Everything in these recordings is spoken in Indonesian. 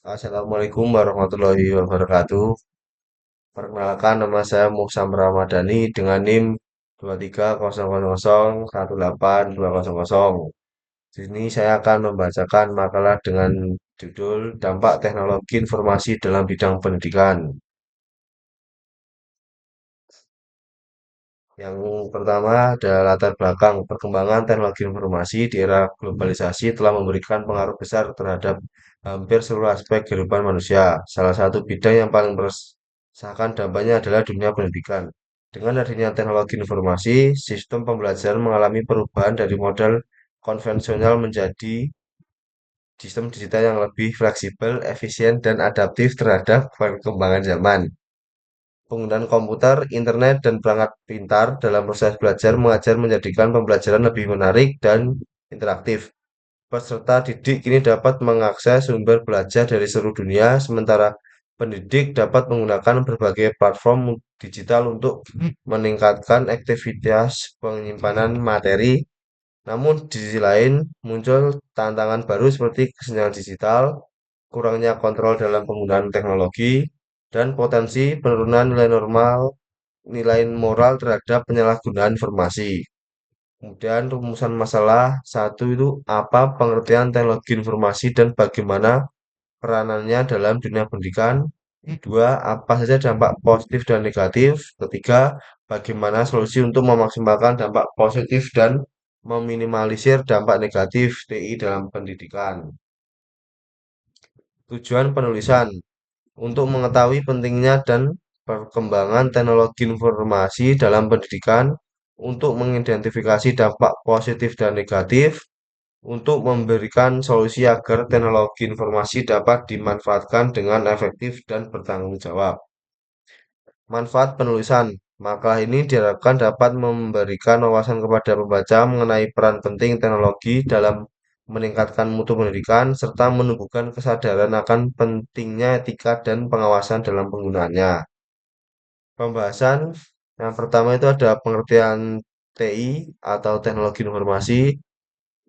Assalamualaikum warahmatullahi wabarakatuh. Perkenalkan nama saya Muhsam Ramadhani dengan NIM 23000182000. Di sini saya akan membacakan makalah dengan judul Dampak Teknologi Informasi dalam Bidang Pendidikan. Yang pertama ada latar belakang perkembangan teknologi informasi di era globalisasi telah memberikan pengaruh besar terhadap hampir seluruh aspek kehidupan manusia. Salah satu bidang yang paling merasakan dampaknya adalah dunia pendidikan. Dengan adanya teknologi informasi, sistem pembelajaran mengalami perubahan dari model konvensional menjadi sistem digital yang lebih fleksibel, efisien, dan adaptif terhadap perkembangan zaman. Penggunaan komputer, internet, dan perangkat pintar dalam proses belajar mengajar menjadikan pembelajaran lebih menarik dan interaktif. Peserta didik kini dapat mengakses sumber belajar dari seluruh dunia, sementara pendidik dapat menggunakan berbagai platform digital untuk meningkatkan aktivitas penyimpanan materi. Namun di sisi lain muncul tantangan baru seperti kesenjangan digital, kurangnya kontrol dalam penggunaan teknologi, dan potensi penurunan nilai moral terhadap penyalahgunaan informasi. Kemudian rumusan masalah satu itu apa pengertian teknologi informasi dan bagaimana peranannya dalam dunia pendidikan. Dua, apa saja dampak positif dan negatif. Ketiga, bagaimana solusi untuk memaksimalkan dampak positif dan meminimalisir dampak negatif TI dalam pendidikan. Tujuan penulisan untuk mengetahui pentingnya dan perkembangan teknologi informasi dalam pendidikan, untuk mengidentifikasi dampak positif dan negatif, untuk memberikan solusi agar teknologi informasi dapat dimanfaatkan dengan efektif dan bertanggung jawab. Manfaat penulisan. Makalah ini diharapkan dapat memberikan wawasan kepada pembaca mengenai peran penting teknologi dalam meningkatkan mutu pendidikan serta menumbuhkan kesadaran akan pentingnya etika dan pengawasan dalam penggunaannya. Pembahasan yang pertama itu ada pengertian TI atau teknologi informasi.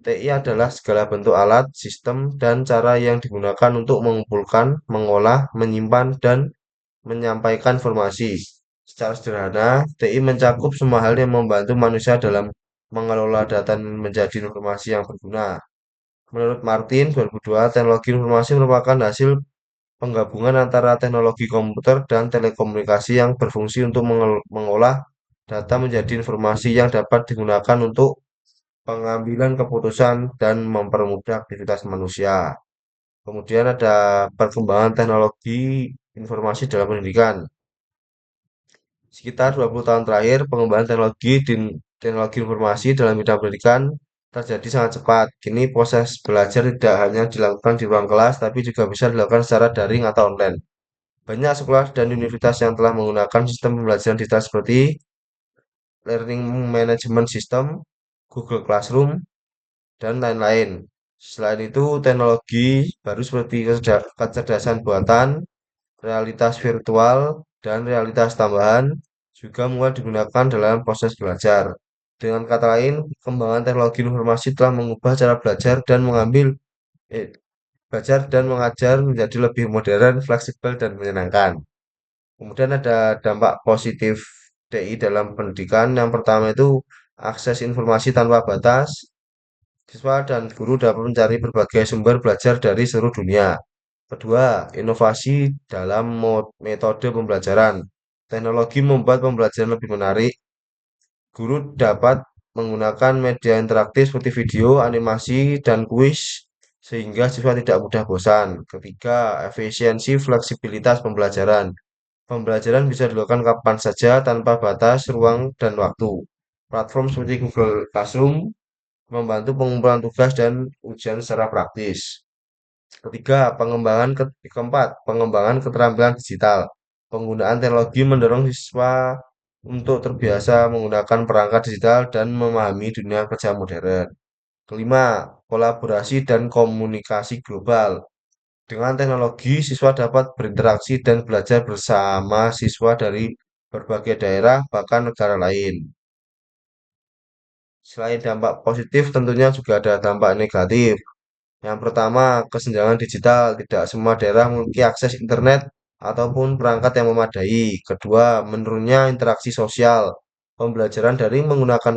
TI adalah segala bentuk alat, sistem, dan cara yang digunakan untuk mengumpulkan, mengolah, menyimpan, dan menyampaikan informasi. Secara sederhana, TI mencakup semua hal yang membantu manusia dalam mengelola data dan menjadi informasi yang berguna. Menurut Martin, 2002, teknologi informasi merupakan hasil penggabungan antara teknologi komputer dan telekomunikasi yang berfungsi untuk mengolah data menjadi informasi yang dapat digunakan untuk pengambilan keputusan dan mempermudah aktivitas manusia. Kemudian ada perkembangan teknologi informasi dalam pendidikan. Sekitar 20 tahun terakhir, pengembangan teknologi informasi dalam bidang pendidikan terjadi sangat cepat. Kini proses belajar tidak hanya dilakukan di ruang kelas, tapi juga bisa dilakukan secara daring atau online. Banyak sekolah dan universitas yang telah menggunakan sistem pembelajaran digital seperti Learning Management System, Google Classroom, dan lain-lain. Selain itu, teknologi baru seperti kecerdasan buatan, realitas virtual, dan realitas tambahan juga mulai digunakan dalam proses belajar. Dengan kata lain, perkembangan teknologi informasi telah mengubah cara eh, belajar dan mengajar menjadi lebih modern, fleksibel, dan menyenangkan. Kemudian ada dampak positif TI dalam pendidikan. Yang pertama itu akses informasi tanpa batas. Siswa dan guru dapat mencari berbagai sumber belajar dari seluruh dunia. Kedua, inovasi dalam metode pembelajaran. Teknologi membuat pembelajaran lebih menarik. Guru dapat menggunakan media interaktif seperti video, animasi, dan kuis sehingga siswa tidak mudah bosan. Ketiga, efisiensi fleksibilitas pembelajaran. Pembelajaran bisa dilakukan kapan saja tanpa batas ruang dan waktu. Platform seperti Google Classroom membantu pengumpulan tugas dan ujian secara praktis. Keempat, pengembangan keterampilan digital. Penggunaan teknologi mendorong siswa untuk terbiasa menggunakan perangkat digital dan memahami dunia kerja modern. Kelima, kolaborasi dan komunikasi global. Dengan teknologi, siswa dapat berinteraksi dan belajar bersama siswa dari berbagai daerah, bahkan negara lain. Selain dampak positif, tentunya juga ada dampak negatif. Yang pertama, kesenjangan digital. Tidak semua daerah memiliki akses internet ataupun perangkat yang memadai. Kedua, menurunnya interaksi sosial. Pembelajaran daring menggunakan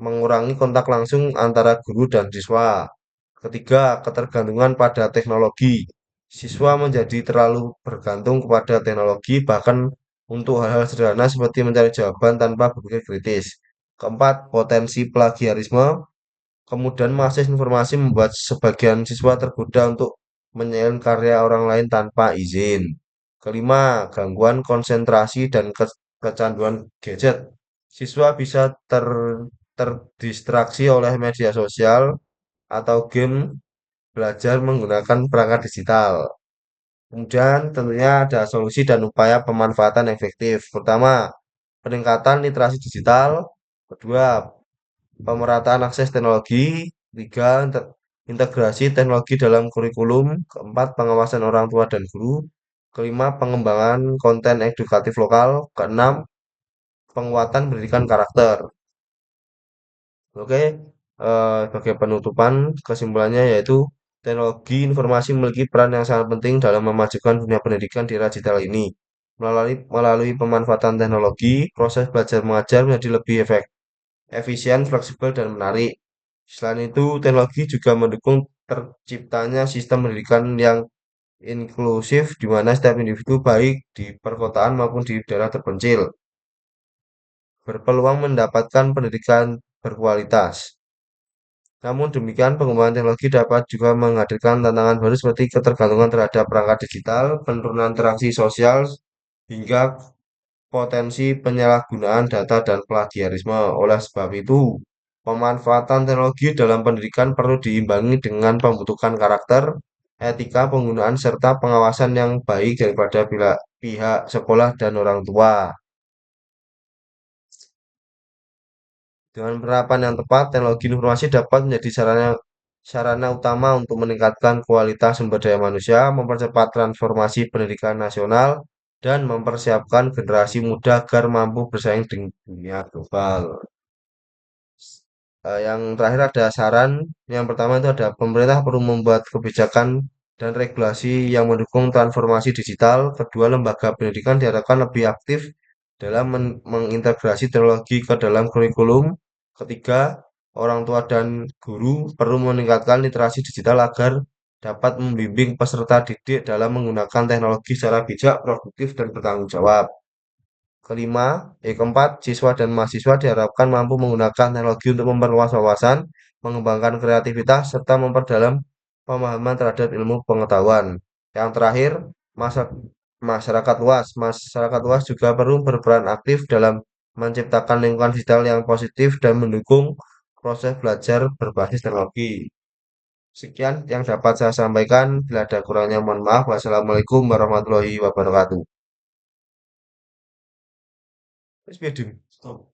mengurangi kontak langsung antara guru dan siswa. Ketiga, ketergantungan pada teknologi. Siswa menjadi terlalu bergantung kepada teknologi, bahkan untuk hal-hal sederhana seperti mencari jawaban tanpa berpikir kritis. Keempat, potensi plagiarisme. Kemudian mengakses informasi membuat sebagian siswa tergoda untuk menyelesaikan karya orang lain tanpa izin. Kelima, gangguan konsentrasi dan kecanduan gadget. Siswa bisa terdistraksi oleh media sosial atau game belajar menggunakan perangkat digital. Kemudian tentunya ada solusi dan upaya pemanfaatan efektif. Pertama, peningkatan literasi digital. Kedua, pemerataan akses teknologi. Tiga, integrasi teknologi dalam kurikulum. Keempat, pengawasan orang tua dan guru. Kelima, pengembangan konten edukatif lokal. Keenam, penguatan pendidikan karakter. Oke, sebagai penutupan, kesimpulannya yaitu teknologi informasi memiliki peran yang sangat penting dalam memajukan dunia pendidikan di era digital ini. Melalui pemanfaatan teknologi, proses belajar mengajar menjadi lebih efisien, fleksibel, dan menarik. Selain itu, teknologi juga mendukung terciptanya sistem pendidikan yang inklusif di mana setiap individu baik di perkotaan maupun di daerah terpencil berpeluang mendapatkan pendidikan berkualitas. Namun demikian, pengembangan teknologi dapat juga menghadirkan tantangan baru seperti ketergantungan terhadap perangkat digital, penurunan interaksi sosial, hingga potensi penyalahgunaan data dan plagiarisme. Oleh sebab itu, pemanfaatan teknologi dalam pendidikan perlu diimbangi dengan pembentukan karakter, etika penggunaan, serta pengawasan yang baik daripada pihak sekolah dan orang tua. Dengan penerapan yang tepat, teknologi informasi dapat menjadi sarana utama untuk meningkatkan kualitas sumber daya manusia, mempercepat transformasi pendidikan nasional, dan mempersiapkan generasi muda agar mampu bersaing di dunia global. Yang terakhir ada saran. Yang pertama itu ada pemerintah perlu membuat kebijakan dan regulasi yang mendukung transformasi digital. Kedua, lembaga pendidikan diharapkan lebih aktif dalam mengintegrasi teknologi ke dalam kurikulum. Ketiga, orang tua dan guru perlu meningkatkan literasi digital agar dapat membimbing peserta didik dalam menggunakan teknologi secara bijak, produktif, dan bertanggung jawab. Keempat, siswa dan mahasiswa diharapkan mampu menggunakan teknologi untuk memperluas wawasan, mengembangkan kreativitas, serta memperdalam pemahaman terhadap ilmu pengetahuan. Yang terakhir, masa- masyarakat luas juga perlu berperan aktif dalam menciptakan lingkungan digital yang positif dan mendukung proses belajar berbasis teknologi. Sekian yang dapat saya sampaikan. Bila ada kurangnya mohon maaf. Wassalamualaikum warahmatullahi wabarakatuh. Wis piye, Dim? Stop.